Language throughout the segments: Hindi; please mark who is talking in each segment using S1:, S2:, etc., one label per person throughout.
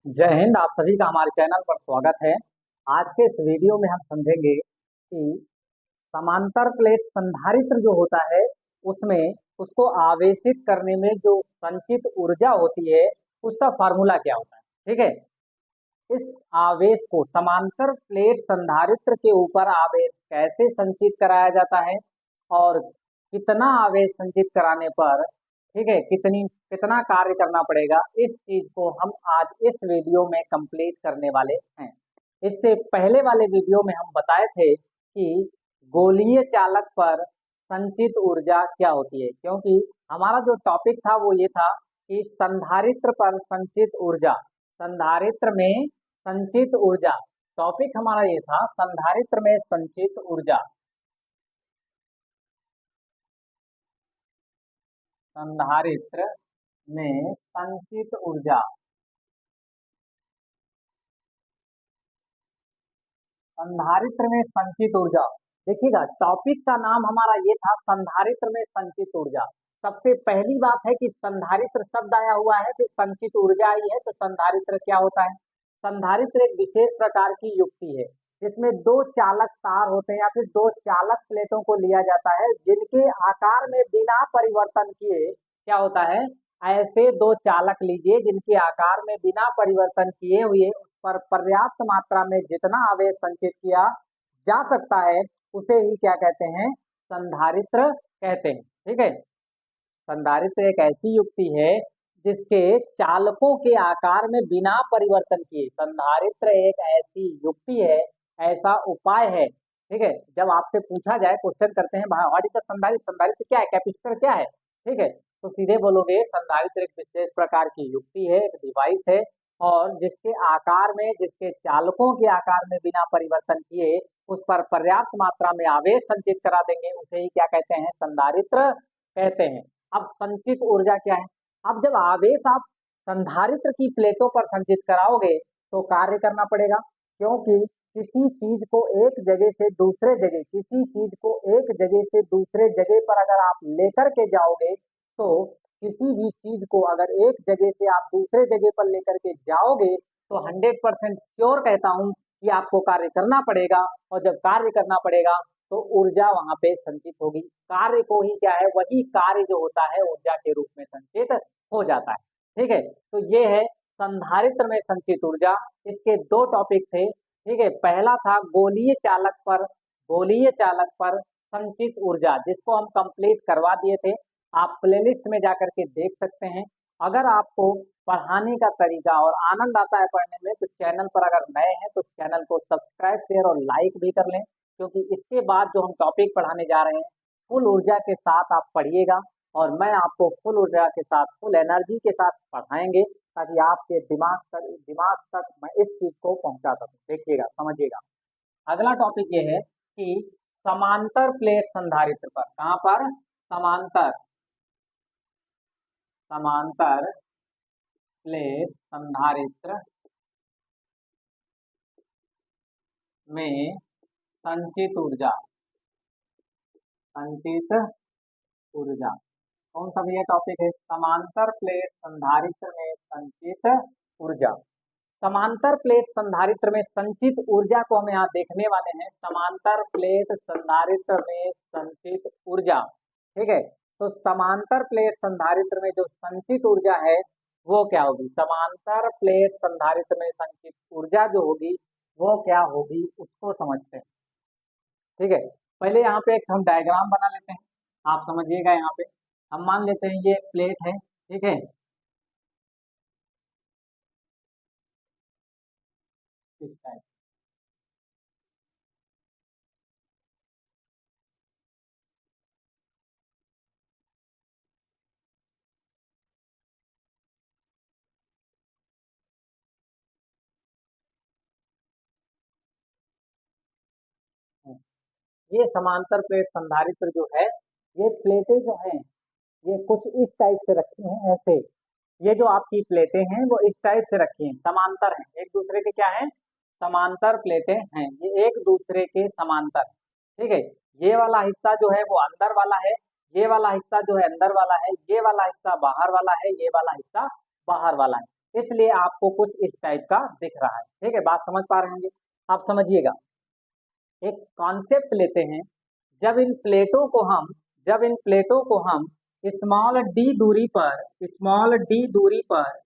S1: जय हिंद। आप सभी का हमारे चैनल पर स्वागत है। आज के इस वीडियो में हम समझेंगे कि समांतर प्लेट संधारित्र जो होता है उसमें उसको आवेशित करने में जो संचित ऊर्जा होती है उसका फार्मूला क्या होता है। ठीक है, इस आवेश को समांतर प्लेट संधारित्र के ऊपर आवेश कैसे संचित कराया जाता है और कितना आवेश संचित कराने पर ठीक है कितना कार्य करना पड़ेगा, इस चीज को हम आज इस वीडियो में कंप्लीट करने वाले हैं। इससे पहले वाले वीडियो में हम बताए थे कि गोलीय चालक पर संचित ऊर्जा क्या होती है, क्योंकि हमारा जो टॉपिक था वो ये था कि संधारित्र पर संचित ऊर्जा, संधारित्र में संचित ऊर्जा। टॉपिक हमारा ये था संधारित्र में संचित ऊर्जा। संधारित्र में संचित ऊर्जा, संधारित्र में संचित ऊर्जा। देखिएगा, टॉपिक का नाम हमारा ये था संधारित्र में संचित ऊर्जा। सबसे पहली बात है कि संधारित्र शब्द आया हुआ है, फिर संचित ऊर्जा आई है, तो संधारित्र क्या होता है। संधारित्र एक विशेष प्रकार की युक्ति है जिसमें दो चालक तार होते हैं या फिर दो चालक प्लेटों को लिया जाता है जिनके आकार में बिना परिवर्तन किए क्या होता है, ऐसे दो चालक लीजिए जिनके आकार में बिना परिवर्तन किए हुए उस पर पर्याप्त मात्रा में जितना आवेश संचित किया जा सकता है उसे ही क्या कहते हैं, संधारित्र कहते हैं। ठीक है, संधारित्र एक ऐसी युक्ति है जिसके चालकों के आकार में बिना परिवर्तन किए, संधारित्र एक ऐसी युक्ति है, ऐसा उपाय है। ठीक है, जब आपसे पूछा जाए, क्वेश्चन करते हैं व्हाट इज द संधारित्र, संधारित्र क्या है, कैपेसिटर क्या है, ठीक है, तो सीधे बोलोगे संधारित्र एक विशेष प्रकार की युक्ति है, एक डिवाइस है, और जिसके आकार में, जिसके चालकों के आकार में बिना परिवर्तन किए उस पर पर्याप्त मात्रा में आवेश संचित करा देंगे, उसे ही क्या कहते हैं, संधारित्र कहते हैं। अब संचित ऊर्जा क्या है। अब जब आवेश आप संधारित्र की प्लेटों पर संचित कराओगे तो कार्य करना पड़ेगा, क्योंकि किसी चीज को एक जगह से दूसरे जगह, किसी चीज को एक जगह से दूसरे जगह पर अगर आप लेकर के जाओगे तो किसी भी चीज को अगर एक जगह से आप दूसरे जगह पर लेकर के जाओगे तो 100% श्योर कहता हूं कि आपको कार्य करना पड़ेगा, और जब कार्य करना पड़ेगा तो ऊर्जा वहां पे संचित होगी। कार्य को ही क्या है, वही कार्य जो होता है ऊर्जा के रूप में संचित हो जाता है। ठीक है, तो ये है संधारित्र में संचित ऊर्जा। इसके दो टॉपिक थे। ठीक है, पहला था गोलीय चालक पर, गोलीय चालक पर संचित ऊर्जा, जिसको हम कंप्लीट करवा दिए थे। आप प्लेलिस्ट में जाकर के देख सकते हैं। अगर आपको पढ़ाने का तरीका और आनंद आता है पढ़ने में तो चैनल पर अगर नए हैं तो चैनल को सब्सक्राइब, शेयर और लाइक भी कर लें, क्योंकि इसके बाद जो हम टॉपिक पढ़ाने जा रहे हैं फुल ऊर्जा के साथ आप पढ़िएगा, और मैं आपको फुल ऊर्जा के साथ, फुल एनर्जी के साथ पढ़ाएंगे ताकि आपके दिमाग तक मैं इस चीज को पहुंचा सकूं। देखिएगा, समझिएगा। अगला टॉपिक ये है कि समांतर प्लेट संधारित्र पर, कहां पर, समांतर, समांतर प्लेट संधारित्र में संचित ऊर्जा, संचित ऊर्जा। कौन सा भैया टॉपिक है, समांतर प्लेट संधारित्र में संचित ऊर्जा। समांतर प्लेट संधारित्र में संचित ऊर्जा को हम यहाँ देखने वाले हैं। समांतर प्लेट संधारित्र में संचित ऊर्जा, ठीक है, तो समांतर प्लेट संधारित्र में जो संचित ऊर्जा है वो क्या होगी, समांतर प्लेट संधारित्र में संचित ऊर्जा जो होगी वो क्या होगी उसको समझते हैं। ठीक है, पहले यहाँ पे एक हम डायग्राम बना लेते हैं, आप समझिएगा। यहाँ पे हम मान लेते हैं ये प्लेट है, ठीक है, इस टाइप। ये समांतर प्लेट संधारित्र जो है, ये प्लेटें जो हैं ये कुछ इस टाइप से रखी हैं, ऐसे। ये जो आपकी प्लेटें हैं वो इस टाइप से रखी हैं, समांतर हैं, एक दूसरे के क्या है, समांतर प्लेटें हैं, ये एक दूसरे के समांतर। ठीक है, ये वाला हिस्सा जो है वो अंदर वाला है, ये वाला हिस्सा जो है अंदर वाला है, ये वाला हिस्सा बाहर वाला है, ये वाला हिस्सा बाहर वाला है। इसलिए आपको कुछ इस टाइप का दिख रहा है। ठीक है, बात समझ पा रहे होंगे। आप समझिएगा, एक कॉन्सेप्ट लेते हैं। जब इन प्लेटों को हम स्मॉल डी दूरी पर,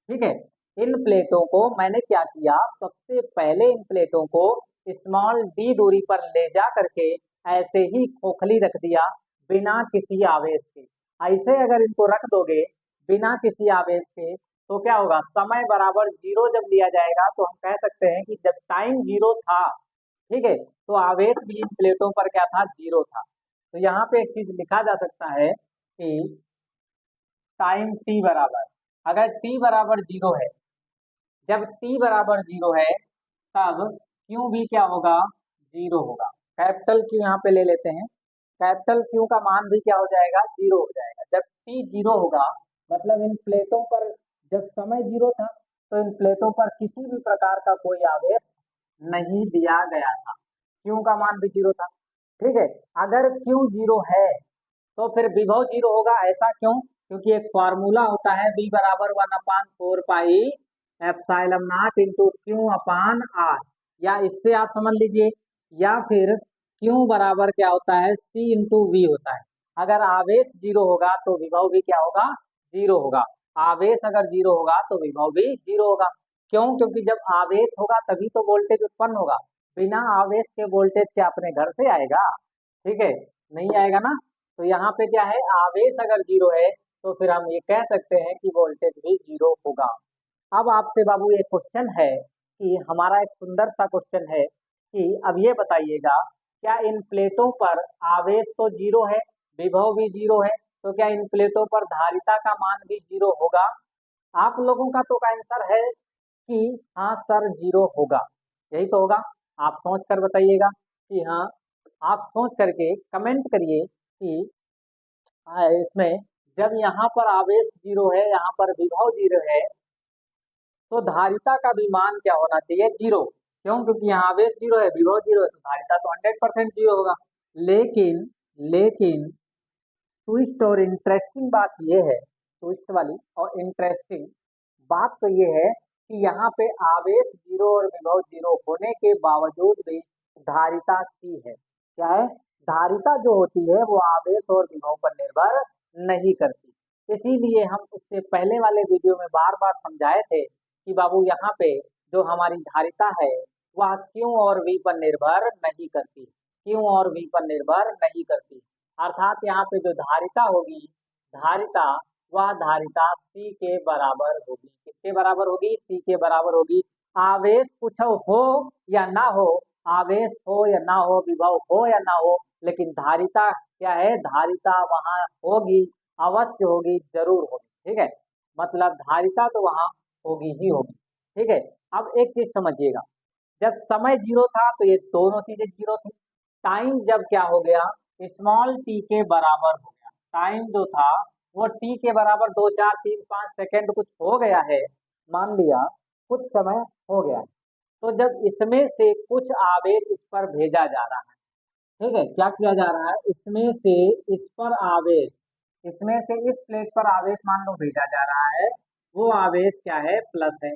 S1: ठीक है, इन प्लेटों को मैंने क्या किया, सबसे पहले इन प्लेटों को स्मॉल डी दूरी पर ले जा करके ऐसे ही खोखली रख दिया बिना किसी आवेश के। ऐसे अगर इनको रख दोगे बिना किसी आवेश के तो क्या होगा, समय बराबर जीरो जब लिया जाएगा तो हम कह सकते हैं कि जब टाइम जीरो था, ठीक है, तो आवेश भी इन प्लेटों पर क्या था, जीरो था। तो यहाँ पे एक चीज लिखा जा सकता है कि टाइम टी बराबर, अगर टी बराबर जीरो है, जब टी बराबर जीरो है तब क्यू भी क्या होगा, जीरो होगा। कैपिटल क्यू यहाँ पे ले लेते हैं, कैपिटल क्यू का मान भी क्या हो जाएगा, जीरो हो जाएगा। जब टी जीरो होगा मतलब इन प्लेटों पर जब समय जीरो था तो इन प्लेटों पर किसी भी प्रकार का कोई आवेश नहीं दिया गया था, क्यू का मान भी जीरो था। ठीक है, अगर क्यू जीरो है तो फिर विभव जीरो होगा। ऐसा क्यों, क्योंकि एक फॉर्मूला होता है बी बराबर 1/4 pi epsilon nought into Q upon R, या इससे आप समझ लीजिए, या फिर क्यू बराबर क्या होता है, सी इंटू वी होता है। अगर आवेश जीरो होगा तो विभव भी क्या होगा, जीरो होगा। आवेश अगर जीरो होगा तो विभव भी जीरो होगा। क्यों, क्योंकि जब आवेश होगा तभी तो वोल्टेज उत्पन्न होगा। बिना आवेश के वोल्टेज क्या अपने घर से आएगा, ठीक है, नहीं आएगा ना। तो यहाँ पे क्या है, आवेश अगर जीरो है तो फिर हम ये कह सकते हैं कि वोल्टेज भी जीरो होगा। अब आपसे बाबू एक क्वेश्चन है कि हमारा एक सुंदर सा क्वेश्चन है कि अब ये बताइएगा, क्या इन प्लेटों पर आवेश तो जीरो है, विभव भी जीरो है, तो क्या इन प्लेटों पर धारिता का मान भी जीरो होगा। आप लोगों का तो आंसर है कि हाँ सर जीरो होगा, यही तो होगा। आप सोच कर बताइएगा कि हाँ, आप सोच करके कमेंट करिए कि इसमें जब यहाँ पर आवेश जीरो है, यहाँ पर विभव जीरो है, तो धारिता का भी मान क्या होना चाहिए, जीरो। क्यों, क्योंकि यहाँ आवेश जीरो है, विभव जीरो है, तो धारिता तो 100% जीरो होगा। लेकिन लेकिन ट्विस्ट और इंटरेस्टिंग बात ये है, ट्विस्ट वाली और इंटरेस्टिंग बात तो ये है कि यहाँ पे आवेश जीरो और विभव जीरो होने के बावजूद भी धारिता सी है। क्या है, धारिता जो होती है वो आवेश और विभव पर निर्भर नहीं करती। इसीलिए हम उससे पहले वाले वीडियो में बार बार समझाए थे कि बाबू यहाँ पे जो हमारी धारिता है वह क्यू और वी पर निर्भर नहीं करती, क्यू और वी पर निर्भर नहीं करती। अर्थात यहाँ पे जो धारिता होगी, धारिता वह धारिता C के बराबर होगी। किसके बराबर होगी, C के बराबर होगी। आवेश कुछ हो या ना हो, आवेश हो या ना हो, विभव हो या ना हो, लेकिन धारिता क्या है, धारिता वहां होगी, अवश्य होगी, जरूर होगी। ठीक है, मतलब धारिता तो वहां होगी ही होगी। ठीक है, अब एक चीज समझिएगा, जब समय जीरो था तो ये दोनों चीजें जीरो थी। टाइम जब क्या हो गया, स्मॉल टी के बराबर हो गया, टाइम जो था वो टी के बराबर 2 4 3 5 सेकेंड कुछ हो गया है, मान लिया कुछ समय हो गया है, तो जब इसमें से कुछ आवेश इस पर भेजा जा रहा है, ठीक है, क्या किया जा रहा है, इसमें से इस पर आवेश, इसमें से इस प्लेट पर आवेश मान लो भेजा जा रहा है, वो आवेश क्या है, प्लस है।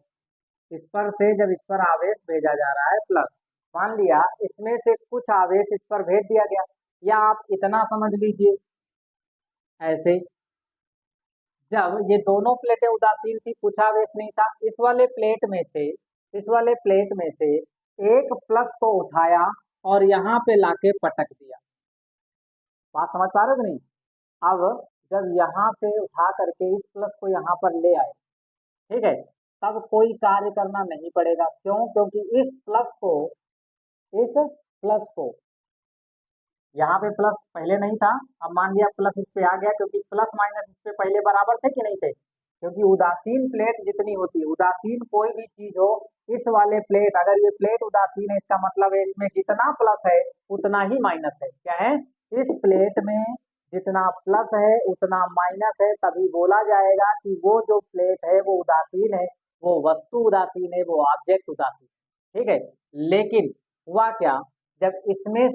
S1: इस पर से जब इस पर आवेश भेजा जा रहा है प्लस, मान लिया इसमें से कुछ आवेश इस पर भेज दिया गया, या आप इतना समझ लीजिए ऐसे, जब ये दोनों प्लेटें उदासीन थी, कुछ आवेश नहीं था, इस वाले प्लेट में से एक प्लस को उठाया और यहाँ पे लाके पटक दिया। बात समझ पा रहे हो कि नहीं। अब जब यहाँ से उठा करके इस प्लस को यहाँ पर ले आए, ठीक है, तब कोई कार्य करना नहीं पड़ेगा। क्यों, क्योंकि इस प्लस को यहाँ पे प्लस पहले नहीं था, अब मान लिया प्लस इस पे आ गया, क्योंकि प्लस माइनस इस पे पहले बराबर थे कि नहीं थे। क्योंकि उदासीन प्लेट जितनी होती है, उदासीन कोई भी चीज हो, इस वाले प्लेट, अगर ये प्लेट उदासीन है इसका मतलब है इसमें जितना प्लस है उतना ही माइनस है। क्या है, इस प्लेट में जितना प्लस है उतना माइनस है, तभी बोला जाएगा कि वो जो प्लेट है वो उदासीन है, वो वस्तु उदासीन है, वो ऑब्जेक्ट उदासीन है। ठीक है, लेकिन हुआ क्या, जब इसमें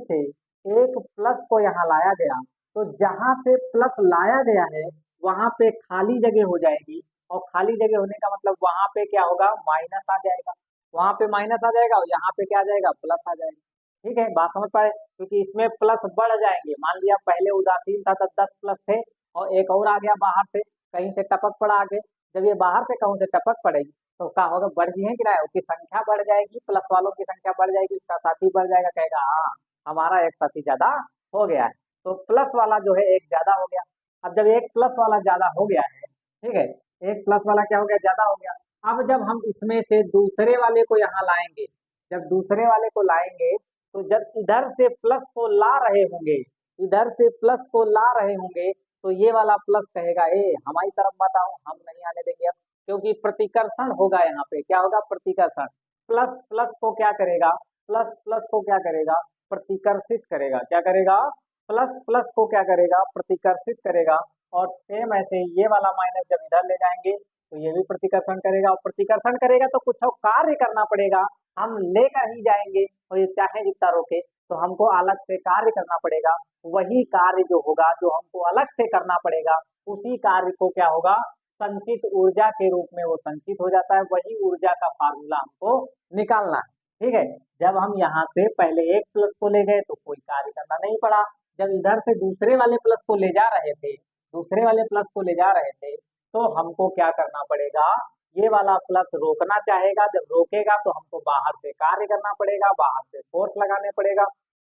S1: से एक प्लस को यहाँ लाया गया, तो जहां से प्लस लाया गया है वहां पे खाली जगह हो जाएगी, और खाली जगह होने का मतलब वहां पे क्या होगा, माइनस आ जाएगा, वहां पे माइनस आ जाएगा और यहाँ पे क्या आ जाएगा, प्लस आ जाएगा। ठीक है, बात समझ पाए, क्योंकि इसमें प्लस बढ़ जाएंगे। मान लिया पहले उदासीन था तो 10 प्लस थे और एक और आ गया बाहर से, कहीं से टपक पड़ा आगे। जब ये बाहर से कहूँ से टपक पड़ेगी तो क्या होगा, बढ़ जी है कि नहीं, उसकी संख्या बढ़ जाएगी, प्लस वालों की संख्या बढ़ जाएगी, उसका साथी बढ़ जाएगा, कहेगा हाँ हमारा एक साथी ज्यादा हो गया है। तो प्लस वाला जो है एक ज्यादा हो गया। अब जब एक प्लस वाला ज्यादा हो गया है, ठीक है, एक प्लस वाला क्या हो गया, ज्यादा हो गया। अब जब हम इसमें से दूसरे वाले को यहाँ लाएंगे, जब दूसरे वाले को लाएंगे तो जब इधर से प्लस को ला रहे होंगे, इधर से प्लस को ला रहे होंगे, तो ये वाला प्लस कहेगा ए हमारी तरफ मत आओ, हम नहीं आने देंगे अब, क्योंकि प्रतिकर्षण होगा। यहाँ पे क्या होगा, प्रतिकर्षण। प्लस प्लस को क्या करेगा, प्लस प्लस को क्या करेगा, प्रतिकर्षित करेगा। क्या करेगा, प्लस प्लस को क्या करेगा, प्रतिकर्षित करेगा। और सेम ऐसे ये वाला माइनस जब इधर ले जाएंगे तो ये भी प्रतिकर्षण करेगा, और प्रतिकर्षण करेगा तो कुछ और कार्य करना पड़ेगा, हम लेकर ही जाएंगे, और ये चाहे जितना रोके तो हमको अलग से कार्य करना पड़ेगा। वही कार्य जो होगा, जो हमको अलग से करना पड़ेगा, उसी कार्य को क्या होगा, संचित ऊर्जा के रूप में वो संचित हो जाता है। वही ऊर्जा का फार्मूला हमको निकालना है। ठीक है, जब हम यहाँ से पहले एक प्लस को ले गए तो कोई कार्य करना नहीं पड़ा, जब इधर से दूसरे वाले प्लस को ले जा रहे थे, दूसरे वाले प्लस को ले जा रहे थे, तो हमको क्या करना पड़ेगा, ये वाला प्लस रोकना चाहेगा, जब रोकेगा तो हमको बाहर से कार्य करना पड़ेगा, बाहर से फोर्स लगाने पड़ेगा,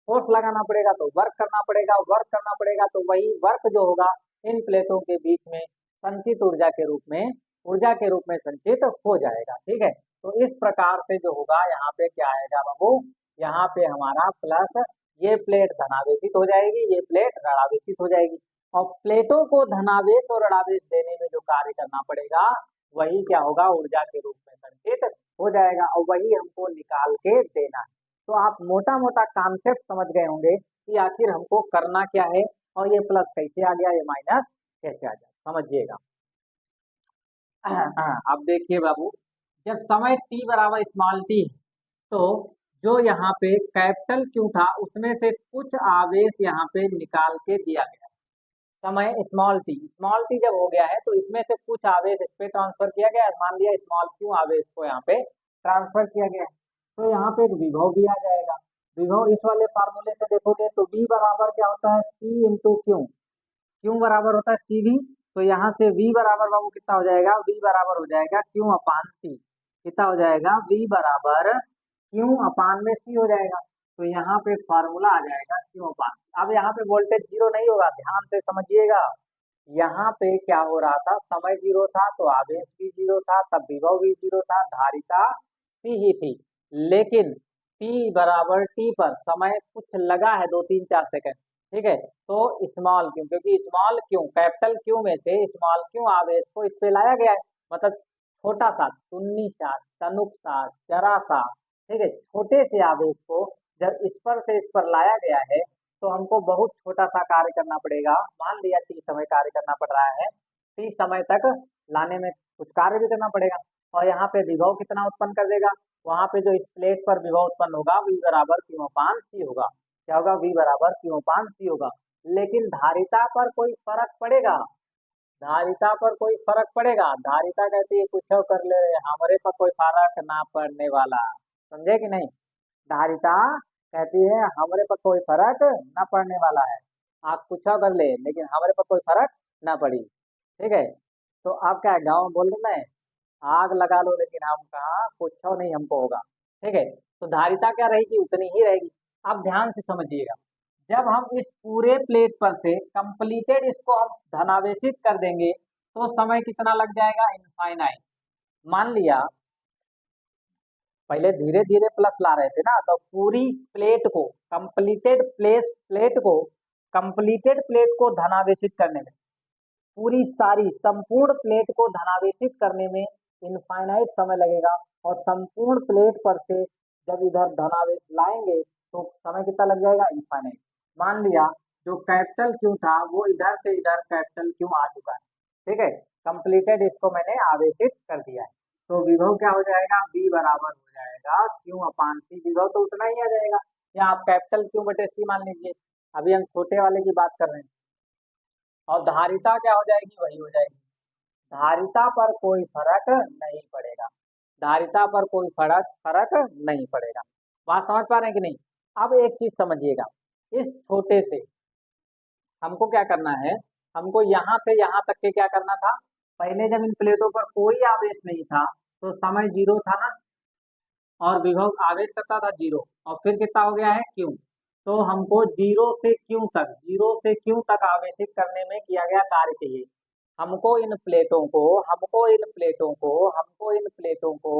S1: फोर्स लगाना पड़ेगा तो वर्क करना पड़ेगा, वर्क करना पड़ेगा तो वही वर्क जो होगा इन प्लेटों के बीच में संचित ऊर्जा के रूप में, ऊर्जा के रूप में संचित हो जाएगा। ठीक है, तो इस प्रकार से जो होगा यहाँ पे क्या आएगा बाबू, यहाँ पे हमारा प्लस, ये प्लेट धनावेशित हो जाएगी, ये प्लेट ऋणावेशित हो जाएगी, और प्लेटों को धनावेश और ऋणावेश देने में जो कार्य करना पड़ेगा वही क्या होगा, ऊर्जा के रूप में संचित हो जाएगा, और वही हमको निकाल के देना है। तो आप मोटा मोटा कॉन्सेप्ट समझ गए होंगे कि आखिर हमको करना क्या है, और ये प्लस कैसे आ गया, ये माइनस कैसे आ गया, समझिएगा। अब देखिए बाबू, जब समय t बराबर स्मॉल टी, तो जो यहाँ पे कैपिटल क्यू था उसमें से कुछ आवेश यहाँ पे निकाल के दिया गया। समय स्मॉल टी जब हो गया है तो इसमें से कुछ आवेश इस पे ट्रांसफर किया गया है। मान लिया स्मॉल क्यू आवेश को यहाँ पे ट्रांसफर किया गया है, तो यहाँ पे एक विभव भी आ जाएगा। विभव इस वाले फार्मूले से देखोगे तो V बराबर क्या होता है, C इंटू क्यू, क्यू बराबर होता है CV। तो यहाँ से V बराबर बाबू कितना हो जाएगा, V बराबर हो जाएगा क्यू अपान C। कितना हो जाएगा, V बराबर क्यू अपान में C हो जाएगा। तो यहाँ पे फार्मूला आ जाएगा क्यू अपान। अब यहाँ पे वोल्टेज जीरो नहीं होगा, ध्यान से समझिएगा। यहाँ पे क्या हो रहा था, समय जीरो था तो आवेश भी जीरो था, तब विभव भी जीरो था, धारिता C ही थी। लेकिन T बराबर T पर समय कुछ लगा है 2-3-4 सेकंड, ठीक है, तो स्मॉल क्यू, क्योंकि स्मॉल क्यू कैपिटल क्यू में से स्मॉल क्यू आवेश को इस पे लाया गया है, मतलब छोटा सा, तुन्नी सा, तनुक सा, जरा सा, ठीक है, छोटे से आवेश को जब इस पर से इस पर लाया गया है तो हमको बहुत छोटा सा कार्य करना पड़ेगा। मान लिया टी समय कार्य करना पड़ रहा है, टी समय तक लाने में कुछ कार्य भी करना पड़ेगा, और यहाँ पे विभव कितना उत्पन्न कर देगा, वहां पे जो इस प्लेट पर विभव उत्पन्न होगा V बराबर क्यू अपान सी होगा। क्या होगा, V बराबर क्यू अपान सी होगा। लेकिन धारिता पर कोई फर्क पड़ेगा, धारिता पर कोई फर्क पड़ेगा, धारिता कहती है कुछ कर ले, हमारे पर कोई फर्क ना पड़ने वाला, समझे कि नहीं। धारिता कहती है हमारे पर कोई फर्क न पड़ने वाला है, आप कुछ कर ले लेकिन हमारे पर कोई फर्क ना पड़ी। ठीक है, तो आप क्या गाँव में बोल रहे हैं, आग लगा लो लेकिन हम कहा कुछ नहीं हमको होगा। ठीक है, तो धारिता क्या रहेगी, उतनी ही रहेगी। आप ध्यान से समझिएगा, जब हम इस पूरे प्लेट पर से कंप्लीटेड इसको हम धनावेशित कर देंगे तो समय कितना लग जाएगा, इनफाइनाइट। मान लिया पहले धीरे धीरे प्लस ला रहे थे ना, तो पूरी प्लेट को कंप्लीटेड प्लेट को धनावेशित करने में, पूरी सारी संपूर्ण प्लेट को धनावेशित करने में इनफाइनाइट समय लगेगा, और संपूर्ण प्लेट पर से जब इधर धनावेश लाएंगे तो समय कितना लग जाएगा, इनफाइनाइट। मान लिया जो कैपिटल क्यू था वो इधर से इधर कैपिटल क्यू आ चुका है, ठीक है, कंप्लीटेड इसको मैंने आवेशित कर दिया है, तो विभव क्या हो जाएगा, V बराबर हो जाएगा क्यू अपान सी। विभव तो उतना ही आ जाएगा, या आप कैपिटल क्यू बटे सी मान लीजिए, अभी हम छोटे वाले की बात कर रहे हैं। और धारिता क्या हो जाएगी, वही हो जाएगी, धारिता पर कोई फर्क नहीं पड़ेगा, धारिता पर कोई फर्क फर्क नहीं पड़ेगा। बात समझ पा रहे हैं कि नहीं? अब एक चीज समझिएगा, इस छोटे से हमको क्या करना है, हमको यहाँ से यहाँ तक के क्या करना था, पहले जब इन प्लेटों पर कोई आवेश नहीं था तो समय जीरो था ना, और विभव आवेश करता था जीरो, और फिर कितना हो गया है क्यू। तो हमको जीरो से क्यू तक, जीरो से क्यू तक आवेशित करने में किया गया कार्य चाहिए। हमको इन प्लेटों को, हमको इन प्लेटों को, हमको इन प्लेटों को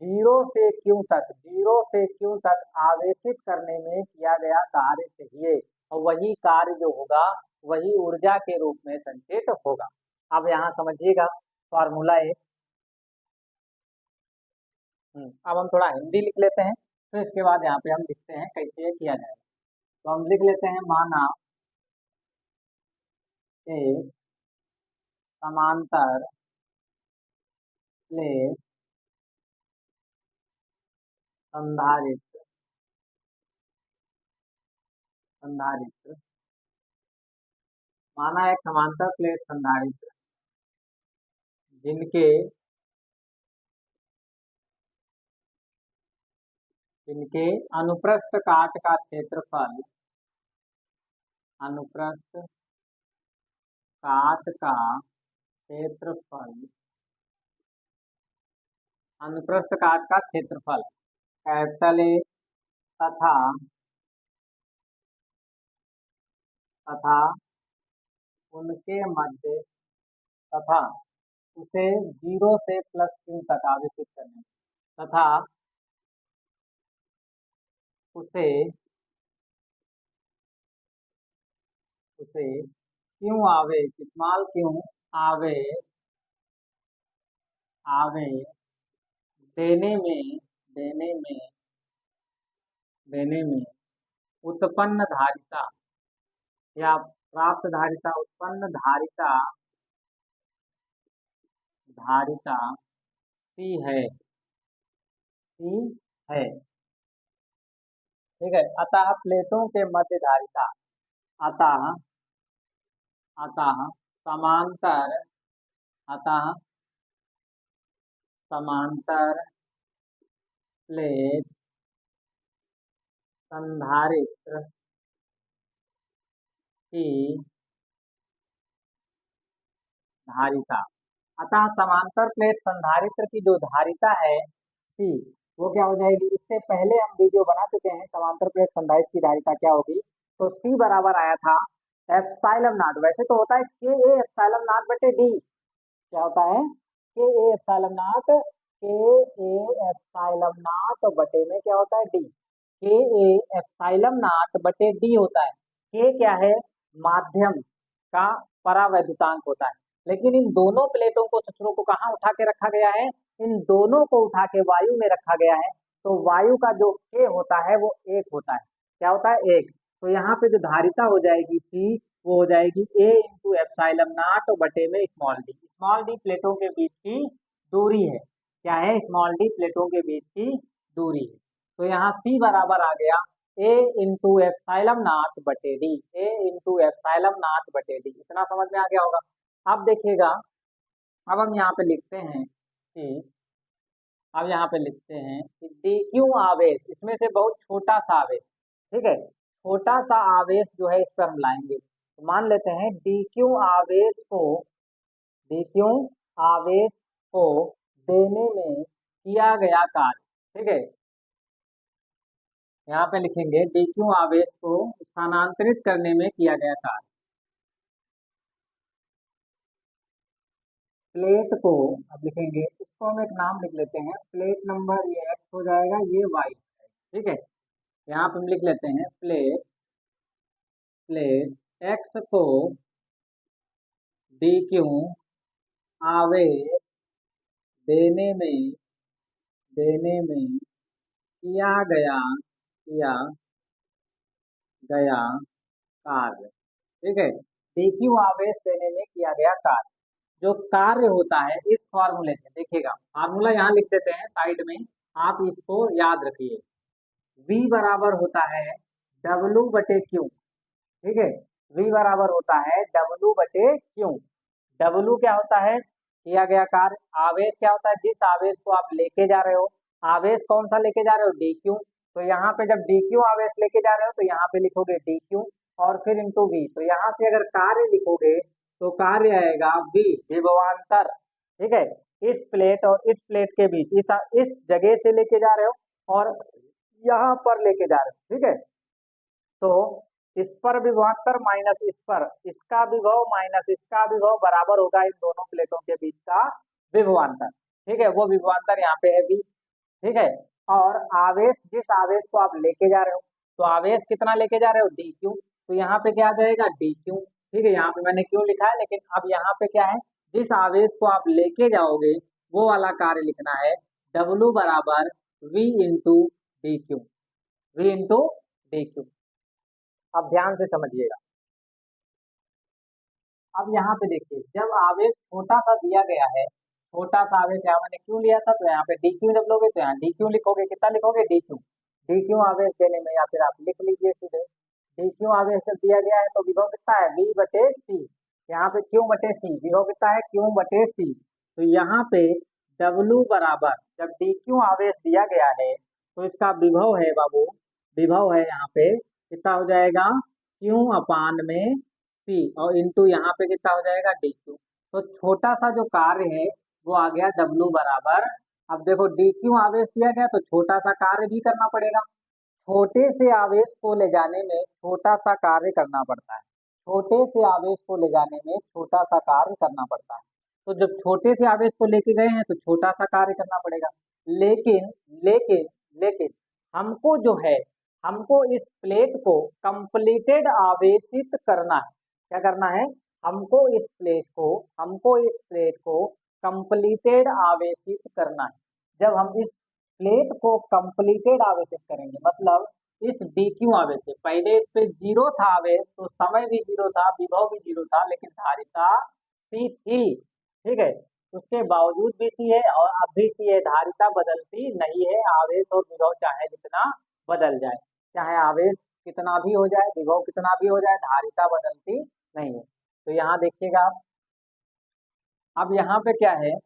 S1: जीरो से क्यू तक, जीरो से क्यू तक आवेशित करने में किया गया कार्य चाहिए, और वही कार्य जो होगा वही ऊर्जा के रूप में संचित होगा। अब यहाँ समझिएगा फॉर्मूला एक। अब हम थोड़ा हिंदी लिख लेते हैं, तो इसके बाद यहाँ पे हम लिखते हैं कैसे ये किया जाएगा। तो हम लिख लेते हैं, माना एक समांतर प्लेट संधारित्र, संधारित्र, माना एक समांतर प्लेट संधारित्र जिनके जिनके अनुप्रस्थ काट का क्षेत्रफल, अनुप्रस्थ काट का क्षेत्रफल, अनुप्रस्थ काट का क्षेत्रफल कैपिटल ए तथा तथा उनके मध्य, तथा उसे जीरो से प्लस क्यू तक आवेशित करने, तथा उसे उसे क्यों आवेश, स्मॉल क्यों आवेश, आवेश देने में, देने में, देने में उत्पन्न धारिता या प्राप्त धारिता, उत्पन्न धारिता, धारिता सी है, सी है। ठीक है, अतः प्लेटों के मध्य धारिता, अतः अतः समांतर, अतः समांतर प्लेट संधारित्र की धारिता, अतः समांतर प्लेट संधारित्र की जो धारिता है सी, वो क्या हो जाएगी, इससे पहले हम वीडियो बना चुके हैं समांतर प्लेट संधारित्र की धारिता क्या होगी। तो सी बराबर आया था एप्सिलॉन नॉट, वैसे तो होता है के ए एप्सिलॉन नॉट बटे डी, क्या होता है के ए एप्सिलॉन नॉट, के ए एप्सिलॉन नॉट बटे में क्या होता है डी, के ए एप्सिलॉन नॉट बटे डी होता है। के क्या है, माध्यम का परावैद्युतांक होता है, लेकिन इन दोनों प्लेटों को, सचरों को कहाँ उठा के रखा गया है, इन दोनों को उठा के वायु में रखा गया है। तो वायु का जो के होता है वो एक होता है, क्या होता है एक। तो यहाँ पे जो धारिता हो जाएगी सी, वो हो जाएगी ए इंटू एप्सिलॉन नॉट बटे में स्मॉल डी, स्मॉल डी प्लेटों के बीच की दूरी है, क्या है, स्मॉल डी प्लेटों के बीच की दूरी है। तो यहाँ सी बराबर आ गया ए इंटू एप्सिलॉन नॉट बटे D, A into epsilon not बटे डी, इतना समझ में आ गया होगा। अब देखिएगा, अब हम यहाँ पे लिखते हैं कि, अब यहाँ पे लिखते हैं कि डी क्यू आवेश, इसमें से बहुत छोटा सा आवेश, ठीक है, छोटा सा आवेश जो है इस पर हम लाएंगे। तो मान लेते हैं डी क्यू आवेश को, डी क्यू आवेश को देने में किया गया कार्य, ठीक है, यहाँ पे लिखेंगे डी क्यू आवेश को स्थानांतरित करने में किया गया कार्य। प्लेट को, अब लिखेंगे इसको, हम एक नाम लिख लेते हैं, प्लेट नंबर ये एक्स हो जाएगा, ये वाई, ठीक है, यहाँ पे हम लिख लेते हैं प्लेट, प्लेट एक्स को डी क्यू आवेश देने में, देने में किया गया, किया गया कार्य, ठीक है, डी क्यू आवेश देने में किया गया कार्य, जो कार्य होता है इस फॉर्मूले से, देखिएगा फॉर्मूला यहाँ लिख देते हैं साइड में, आप इसको याद रखिए। V बराबर होता है W बटे क्यू, ठीक है, V बराबर होता है W बटे क्यू, W क्या होता है, किया गया कार्य। आवेश क्या होता है, जिस आवेश को आप लेके जा रहे हो। आवेश कौन सा लेके जा रहे हो, dq। तो यहाँ पे जब dq आवेश लेके जा रहे हो तो यहाँ पे लिखोगे dq और फिर इंटू v। तो यहाँ से अगर कार्य लिखोगे तो कार्य आएगा v, विभवांतर। ठीक है, इस प्लेट और इस प्लेट के बीच इस जगह से लेके जा रहे हो और यहाँ पर लेके जा रहे हो। ठीक है, तो इस पर विभवांतर माइनस इस पर, इसका विभव माइनस इसका विभव बराबर होगा इन दोनों प्लेटों के बीच का विभवांतर। ठीक है, वो विभवांतर यहाँ पे है v। ठीक है, और आवेश, जिस आवेश को आप लेके जा रहे हो, तो आवेश कितना लेके जा रहे हो, dq। तो यहाँ पे क्या आ जाएगा, dq। ठीक है, यहाँ पे मैंने क्यों लिखा है, लेकिन अब यहाँ पे क्या है, जिस आवेश को आप लेके जाओगे वो वाला कार्य लिखना है। W बराबर v into dq, v into dq। अब ध्यान से समझिएगा। अब यहाँ पे देखिए, जब आवेश छोटा सा दिया गया है, छोटा सा आवेश यहाँ मैंने क्यों लिया था, तो यहाँ पे dq जब लोगे तो यहाँ dq लिखोगे, कितना लिखोगे, dq। dq आवेश देने में, या फिर आप लिख लीजिए सीधे, dq आवेश जब दिया गया है तो विभव कितना है, v बटे c। यहाँ पे q बटे c, विभव कितना है, q बटे c। तो यहाँ पे W बराबर, जब dq आवेश दिया गया है तो इसका विभव है बाबू, विभव है यहाँ पे कितना हो जाएगा, q अपान में c और इंटू यहाँ पे कितना हो जाएगा, dq। तो छोटा सा जो कार्य है वो आ गया W बराबर। अब देखो dq आवेश दिया गया तो छोटा सा कार्य भी करना पड़ेगा। छोटे से आवेश को ले जाने में छोटा सा कार्य करना पड़ता है, छोटे से आवेश को ले जाने में छोटा सा कार्य करना पड़ता है। तो जब छोटे से आवेश को लेके गए हैं तो छोटा सा कार्य करना पड़ेगा। लेकिन लेकिन लेकिन हमको जो है, हमको इस प्लेट को कंप्लीटेड आवेशित करना है। क्या करना है, हमको इस प्लेट को कंप्लीटेड आवेशित करना है। जब हम इस प्लेट को कंप्लीटेड आवेशित करेंगे, मतलब इस dq आवेश से, पहले इस पे जीरो था आवेश तो समय भी जीरो था, विभव भी जीरो था, लेकिन धारिता c थी। ठीक है, उसके बावजूद भी c है और अब भी c है, धारिता बदलती नहीं है। आवेश और विभव चाहे जितना बदल जाए, चाहे आवेश कितना भी हो जाए, विभव कितना भी हो जाए, धारिता बदलती नहीं है। तो यहाँ देखिएगा आप, अब यहाँ पे क्या है,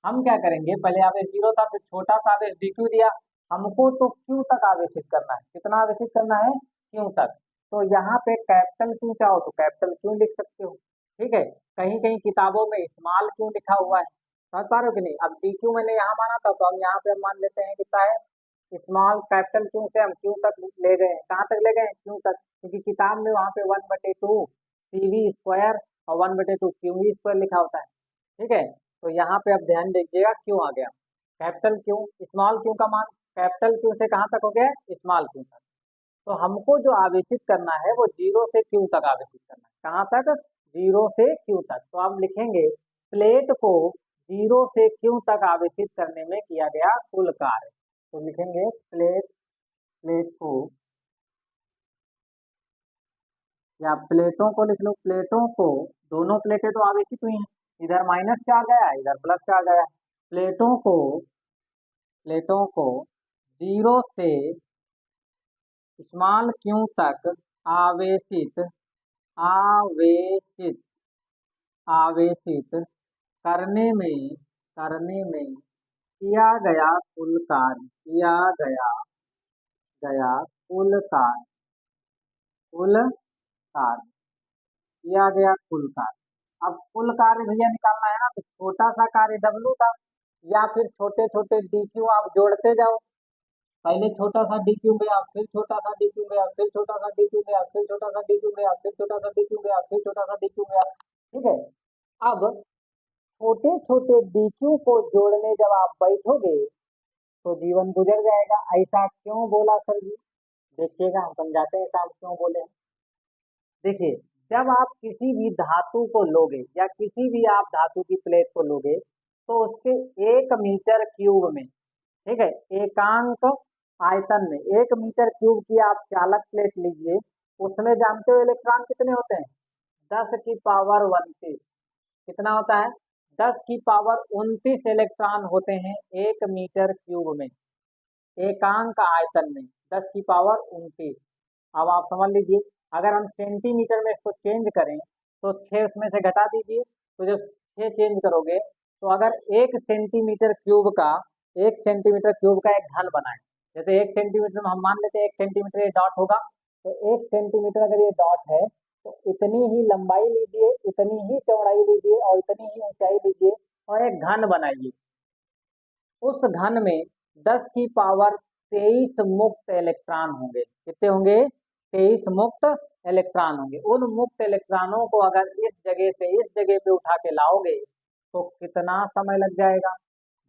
S1: हम क्या करेंगे, पहले आवेश जीरो था, फिर छोटा सा आवेश dq दिया, हमको तो q तक आवेशित करना है। कितना आवेशित करना है, q तक। तो यहाँ पे कैपिटल Q चाहो तो कैपिटल Q लिख सकते हो। ठीक है, कहीं कहीं किताबों में स्मॉल q लिखा हुआ है, समझ पा रहे हो कि नहीं। अब dq मैंने यहाँ माना था तो हम यहाँ पे हम मान लेते हैं कितना है, स्मॉल कैपिटल Q से हम Q तक ले गए हैं। कहाँ तक ले गए हैं, Q तक, क्योंकि किताब में वहाँ पे 1/2 CV स्क्वायर और 1/2 QV स्क्वायर लिखा होता है। ठीक है, तो यहाँ पे अब ध्यान दीजिएगा, क्यों आ गया कैपिटल क्यू, स्मॉल क्यू का मान कैपिटल क्यू से कहाँ तक हो गया, स्मॉल क्यू तक। तो हमको जो आवेशित करना है वो जीरो से क्यू तक आवेशित करना है। कहाँ तक, जीरो से क्यू तक। तो आप लिखेंगे प्लेट को जीरो से क्यू तक आवेशित करने में किया गया कुल कार्य। तो लिखेंगे प्लेट प्लेट को, या प्लेटों को लिख लो, प्लेटों को, दोनों प्लेटें तो आवेशित हुई हैं, इधर माइनस चार्ज आया, इधर प्लस चार्ज आया। प्लेटों को जीरो से स्मॉल क्यू तक आवेशित आवेशित आवेशित करने में किया गया कुल कार्य, गया किया गया कुल कार्य। अब कुल कार्य भैया निकालना है ना, तो छोटा सा कार्य W था, या फिर छोटे छोटे dq आप जोड़ते जाओ। पहले छोटा सा dq गया, फिर छोटा सा dq गया, फिर छोटा सा dq गया, फिर छोटा सा dq गया, फिर छोटा सा dq गया, फिर छोटा सा dq गया। ठीक है, अब छोटे छोटे dq को जोड़ने जब आप बैठोगे तो जीवन गुजर जाएगा। ऐसा क्यों बोला सर जी, देखिएगा हम समझाते हैं ऐसा हम क्यों बोले। देखिए, जब आप किसी भी धातु को लोगे या किसी भी आप धातु की प्लेट को लोगे तो उसके 1 मीटर क्यूब में, ठीक है, एकांक आयतन में 1 मीटर क्यूब की आप चालक प्लेट लीजिए, उसमें जानते हो इलेक्ट्रॉन कितने होते हैं, 10⁻29। कितना होता है, 10⁻29 इलेक्ट्रॉन होते हैं 1 मीटर क्यूब में, एकांक आयतन में 10⁻29। अब आप समझ लीजिए, अगर हम सेंटीमीटर में इसको चेंज करें तो 6 उसमें से घटा दीजिए, तो जो 6 चेंज करोगे तो अगर 1 सेंटीमीटर क्यूब का एक घन बनाए, जैसे 1 सेंटीमीटर में हम मान लेते हैं 1 सेंटीमीटर ये डॉट होगा, तो 1 सेंटीमीटर अगर ये डॉट है तो इतनी ही लंबाई लीजिए, इतनी ही चौड़ाई लीजिए और इतनी ही ऊंचाई लीजिए और एक घन बनाइए। उस घन में 10 की पावर 23 मुक्त इलेक्ट्रॉन होंगे। कितने होंगे? 23 मुक्त इलेक्ट्रॉन होंगे। उन मुक्त इलेक्ट्रॉनों को अगर इस जगह से इस जगह पे उठा के लाओगे तो कितना समय लग जाएगा?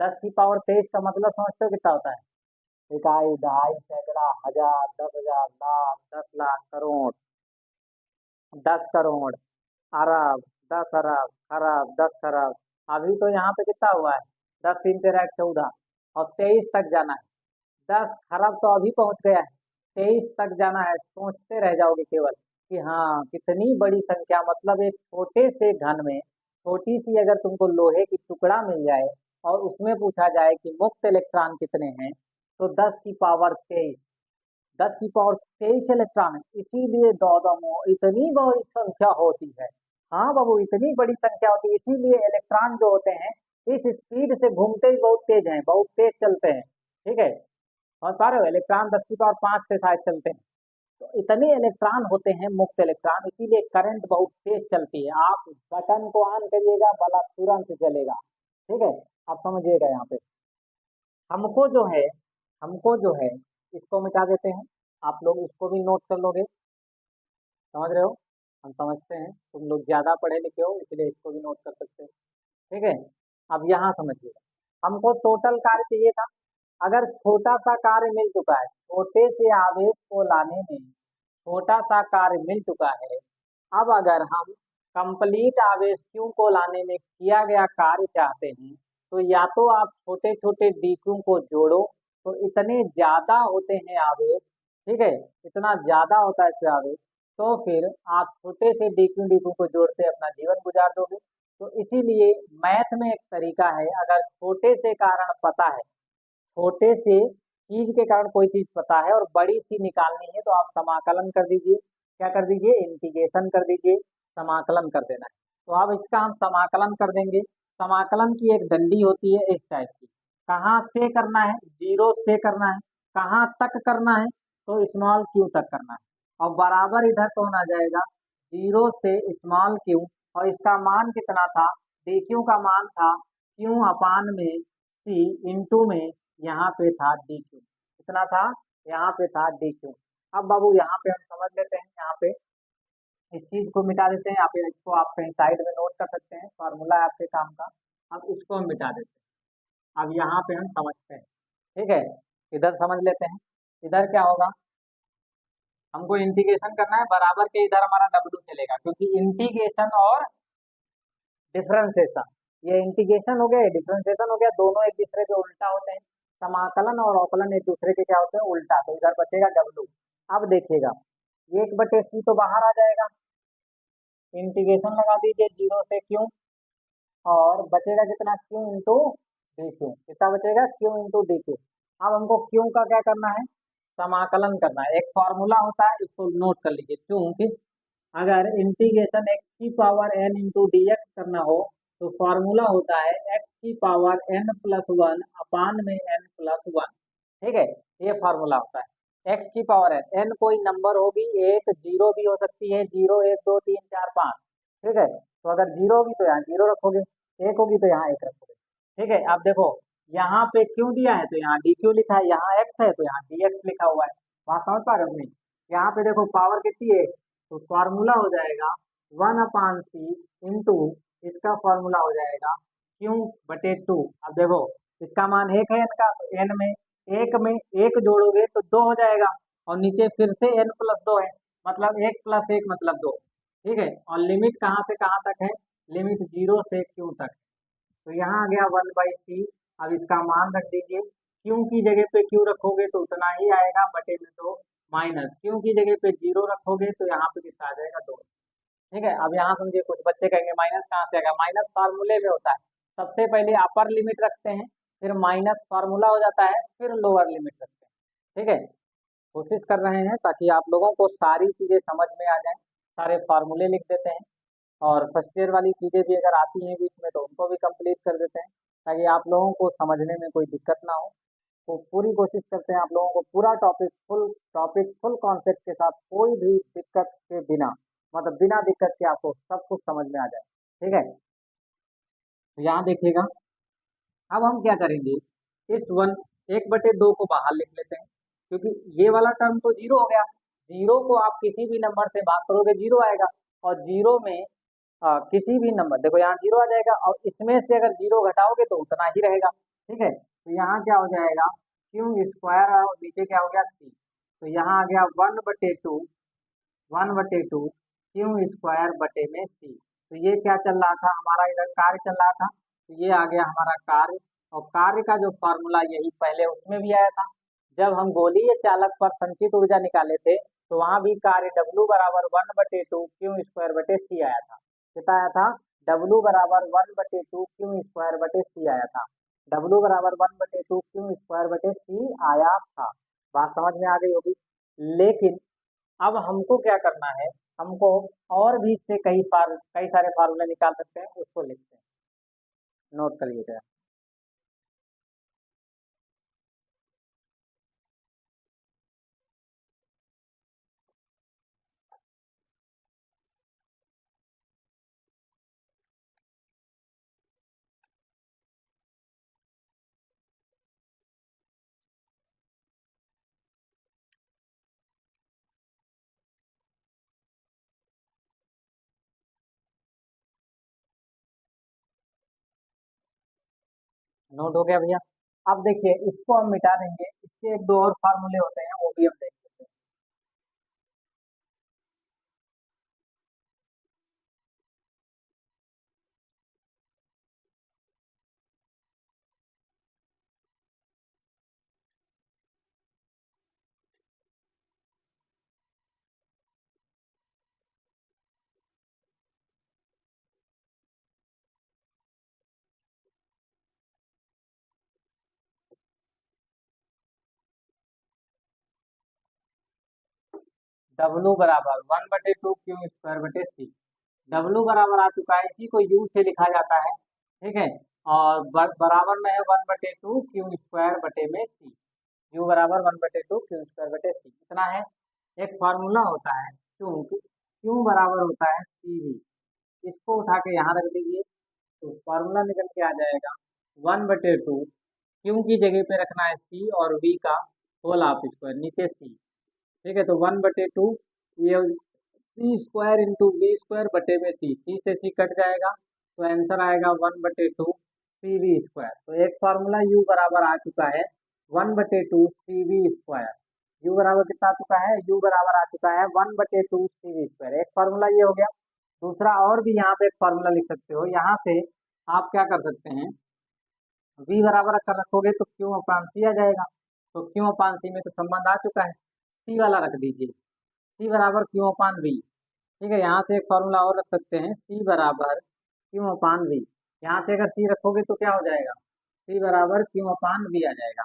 S1: 10 की पावर 23 का मतलब समझते हो कितना होता है? इकाई, दहाई, सैकड़ा, हजार, 10,000, लाख, 10 लाख, करोड़, 10 करोड़, अरब, 10 अरब, खरब, 10 खरब। अभी तो यहाँ पे कितना हुआ है? 10 3 13 14 और 23 तक जाना है। 10 खरब तो अभी पहुंच गया है, 23 तक जाना है। सोचते रह जाओगे केवल कि हाँ कितनी बड़ी संख्या, मतलब एक छोटे से घन में छोटी सी अगर तुमको लोहे की टुकड़ा मिल जाए और उसमें पूछा जाए कि मुक्त इलेक्ट्रॉन कितने हैं, तो 10 की पावर 23, 10 की पावर 23 इलेक्ट्रॉन है। इसीलिए दौदमो इतनी बड़ी संख्या होती है। हाँ बाबू, इतनी बड़ी संख्या होती है, इसीलिए इलेक्ट्रॉन जो होते हैं इस स्पीड से घूमते ही बहुत तेज हैं, बहुत तेज चलते हैं। ठीक है, और सारे इलेक्ट्रॉन 10 की पावर 5 से शायद चलते हैं। तो इतने इलेक्ट्रॉन होते हैं मुक्त इलेक्ट्रॉन, इसीलिए करंट बहुत तेज चलती है। आप बटन को ऑन करिएगा, बल्ब तुरंत जलेगा। ठीक है, आप समझिएगा। यहाँ पे हमको जो है हमको जो है इसको मिटा देते हैं। आप लोग इसको भी नोट कर लोगे, समझ रहे हो? हम समझते हैं, तुम लोग ज्यादा पढ़े लिखे हो इसलिए इसको भी नोट कर सकते हो। ठीक है, अब यहाँ समझिएगा, हमको टोटल कार्य चाहिए था। अगर छोटा सा कार्य मिल चुका है, छोटे से आवेश को लाने में छोटा सा कार्य मिल चुका है, अब अगर हम कंप्लीट आवेश क्यू को लाने में किया गया कार्य चाहते हैं, तो या तो आप छोटे छोटे डी क्यू को जोड़ो, तो इतने ज्यादा होते हैं आवेश। ठीक है, इतना ज्यादा होता है इसमें आवेश, तो फिर आप छोटे से डी क्यू को जोड़ते अपना जीवन गुजार दोगे। तो इसीलिए मैथ में एक तरीका है, अगर छोटे से कारण पता है, छोटे से चीज के कारण कोई चीज पता है और बड़ी सी निकालनी है, तो आप समाकलन कर दीजिए। क्या कर दीजिए? इंटीग्रेशन कर दीजिए, समाकलन कर देना है। तो अब इसका हम समाकलन कर देंगे। समाकलन की एक डंडी होती है इस टाइप की, कहाँ से करना है? जीरो से करना है। कहाँ तक करना है? तो स्मॉल क्यू तक करना है। और बराबर इधर कौन आ जाएगा? जीरो से स्मॉल क्यू, और इसका मान कितना था? डी क्यू का मान था क्यू अपान में सी इंटू में यहाँ पे था डी क्यू। कितना था? यहाँ पे था डी क्यू। अब बाबू यहाँ पे हम समझ लेते हैं, यहाँ पे इस चीज को मिटा देते हैं। यहाँ पे इसको आप कहीं साइड में नोट कर सकते हैं, फॉर्मूला है आपके काम का। अब इसको हम मिटा देते हैं। अब यहाँ पे हम समझते हैं। ठीक है, इधर समझ लेते हैं। इधर क्या होगा? हमको इंटीग्रेशन करना है, बराबर के इधर हमारा डब्ल्यू चलेगा, क्योंकि इंटीग्रेशन और डिफरेंशिएशन, ये इंटीग्रेशन हो गया, ये डिफरेंशिएशन हो गया, दोनों एक दूसरे के उल्टा होते हैं। समाकलन और अवकलन एक दूसरे के क्या होते हैं? उल्टा। तो इधर बचेगा डब्लू। अब देखिएगा, 1/c तो बाहर आ जाएगा, इंटीग्रेशन लगा दीजिए जीरो से क्यू, और बचेगा कितना? Q into D Q. कितना बचेगा? Q into D Q. अब हमको क्यू का क्या करना है? समाकलन करना है। एक फॉर्मूला होता है, इसको नोट कर लीजिए। क्योंकि अगर इंटीग्रेशन एक्स की power n into d x करना हो, तो फॉर्मूला होता है एक्स की power n plus one upon में एन प्लस वन। ठीक है, ये फॉर्मूला होता है एक्स की पावर एन कोई नंबर होगी, एक जीरो भी हो सकती है, 0 1 2 3 4 5। ठीक है, तो अगर जीरो होगी तो यहाँ जीरो रखोगे, एक होगी तो यहाँ एक रखोगे। ठीक है, अब देखो यहाँ पे क्यों दिया है तो यहाँ डी क्यू लिखा है, यहाँ एक्स है तो यहाँ डी एक्स लिखा हुआ है। वहाँ समझ पा रहे हो नहीं? यहाँ पे देखो पावर कितनी है, तो फॉर्मूला हो जाएगा 1/c इंटू, इसका फॉर्मूला हो जाएगा Q/2। अब देखो इसका मान एक है एन का, तो एन में एक जोड़ोगे तो दो हो जाएगा, और नीचे फिर से n प्लस दो है, मतलब 1 + 1 मतलब दो। ठीक है, और लिमिट कहाँ से कहाँ तक है? लिमिट जीरो से क्यू तक। तो यहाँ आ गया 1/c। अब इसका मान रख दीजिए, क्यू की जगह पे क्यू रखोगे तो उतना ही आएगा, बटे में दो, माइनस क्यू की जगह पे जीरो रखोगे तो यहाँ पे कितना आ जाएगा? दो। ठीक है, अब यहाँ समझिए, कुछ बच्चे कहेंगे माइनस कहाँ से आएगा? माइनस फार्मूले में होता है, सबसे पहले अपर लिमिट रखते हैं, फिर माइनस फार्मूला हो जाता है, फिर लोअर लिमिट रखते हैं। ठीक है, कोशिश कर रहे हैं ताकि आप लोगों को सारी चीजें समझ में आ जाए। सारे फार्मूले लिख देते हैं। और फर्स्ट ईयर वाली चीज़ें भी अगर आती हैं बीच में तो उनको भी कंप्लीट कर देते हैं, ताकि आप लोगों को समझने में कोई दिक्कत ना हो। तो पूरी कोशिश करते हैं आप लोगों को पूरा टॉपिक फुल कॉन्सेप्ट के साथ कोई भी दिक्कत के बिना, मतलब बिना दिक्कत के आपको सब कुछ समझ में आ जाए। ठीक है, तो यहाँ देखिएगा, अब हम क्या करेंगे, इस 1/2 को बाहर लिख लेते हैं, क्योंकि ये वाला टर्म तो जीरो हो गया। जीरो को आप किसी भी नंबर से भाग करोगे जीरो आएगा, और जीरो में किसी भी नंबर, देखो यहाँ जीरो आ जाएगा, और इसमें से अगर जीरो घटाओगे तो उतना ही रहेगा। ठीक है, तो यहाँ क्या हो जाएगा, क्यू स्क्वायर, और नीचे क्या हो गया सी, तो यहाँ आ गया 1/2 क्यू स्क्वायर बटे में सी। तो ये क्या चल रहा था हमारा, इधर कार्य चल रहा था, तो ये आ गया हमारा कार्य, और कार्य का जो फॉर्मूला यही पहले उसमें भी आया था, जब हम गोलीय चालक पर संचित ऊर्जा निकाले थे, तो वहां भी कार्य W बराबर 1/2 क्यू स्क्वायर बटे सी आया था। कितना आया था, W बराबर 1/2 क्यू स्क्वायर बटे सी आया था। W बराबर 1/2 क्यू स्क्वायर बटे सी आया था। बात समझ में आ गई होगी। लेकिन अब हमको क्या करना है, हमको और भी इससे कई सारे फार्मूले निकाल सकते हैं, उसको लिखते हैं, नोट करिएगा। नोट हो गया भैया। अब देखिए, इसको हम मिटा देंगे, इसके एक दो और फार्मूले होते हैं, वो भी हम देख लेते हैं। W बराबर 1/2 क्यू स्क्वायर बटे सी। W बराबर आ चुका है, इसी को U से लिखा जाता है। ठीक है, और बराबर में है 1/2 क्यू स्क्वायर बटे में सी। U बराबर 1/2 क्यू स्क्वायर बटे सी इतना है। एक फार्मूला होता है क्यू बराबर होता है CV, इसको उठा के यहाँ रख दीजिए, तो फार्मूला निकल के आ जाएगा 1/2, क्यू की जगह पे रखना है सी, और V का होल हाफ स्क्वायर, नीचे सी। ठीक है, तो 1/2 ये सी स्क्वायर इंटू बी स्क्वायर बटे में सी से सी कट जाएगा, तो आंसर आएगा 1/2 CV²। तो एक फार्मूला U बराबर आ चुका है 1/2 CV²। U बराबर कितना आ चुका है, U बराबर आ चुका है 1/2 CV²। एक फार्मूला ये हो गया। दूसरा और भी यहाँ पे एक फार्मूला लिख सकते हो, यहाँ से आप क्या कर सकते हैं, V बराबर अगर रखोगे तो क्यू अपान सी आ जाएगा, तो क्यू अपान सी में तो संबंध आ चुका है, सी वाला रख दीजिए, सी बराबर क्यू अपान वी। ठीक है, यहाँ से एक फॉर्मूला और रख सकते हैं, सी बराबर क्यू अपान वी। यहाँ से अगर सी रखोगे तो क्या हो जाएगा, सी बराबर क्यू अपान वी आ जाएगा।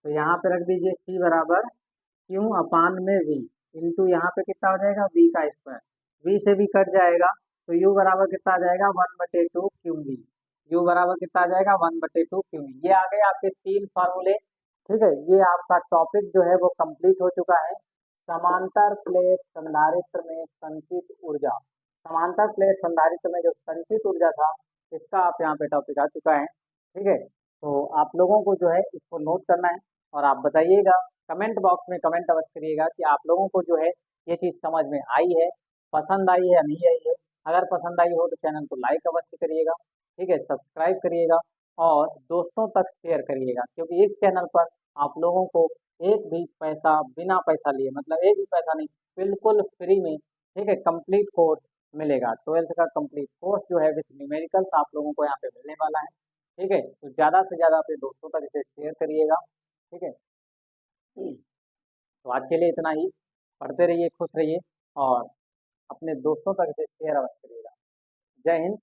S1: तो यहाँ पे रख दीजिए सी बराबर क्यू अपान में वी, इंटू यहाँ पे कितना हो जाएगा, वी का स्क्वायर, वी से भी कट जाएगा, तो यू बराबर कितना आ जाएगा 1/2 क्यू वी। यू बराबर कितना आ जाएगा 1/2 क्यू वी। ये आ गए आपके तीन फार्मूले। ठीक है, ये आपका टॉपिक जो है वो कंप्लीट हो चुका है। समांतर प्लेट संधारित्र में संचित ऊर्जा, समांतर प्लेट संधारित्र में जो संचित ऊर्जा था, इसका आप यहाँ पे टॉपिक आ चुका है। ठीक है, तो आप लोगों को जो है इसको नोट करना है, और आप बताइएगा, कमेंट बॉक्स में कमेंट अवश्य करिएगा कि आप लोगों को जो है ये चीज़ समझ में आई है, पसंद आई है या नहीं आई है। अगर पसंद आई हो तो चैनल को लाइक अवश्य करिएगा। ठीक है, सब्सक्राइब करिएगा, और दोस्तों तक शेयर करिएगा, क्योंकि इस चैनल पर आप लोगों को एक भी पैसा, बिना पैसा लिए, मतलब एक भी पैसा नहीं, बिल्कुल फ्री में, ठीक है, कंप्लीट कोर्स मिलेगा। 12th का कंप्लीट कोर्स जो है विथ न्यूमेरिकल्स आप लोगों को यहाँ पे मिलने वाला है। ठीक है, तो ज़्यादा से ज़्यादा अपने दोस्तों तक इसे शेयर करिएगा। ठीक है, तो आज के लिए इतना ही। पढ़ते रहिए, खुश रहिए, और अपने दोस्तों तक इसे शेयर अवश्य करिएगा। जय हिंद।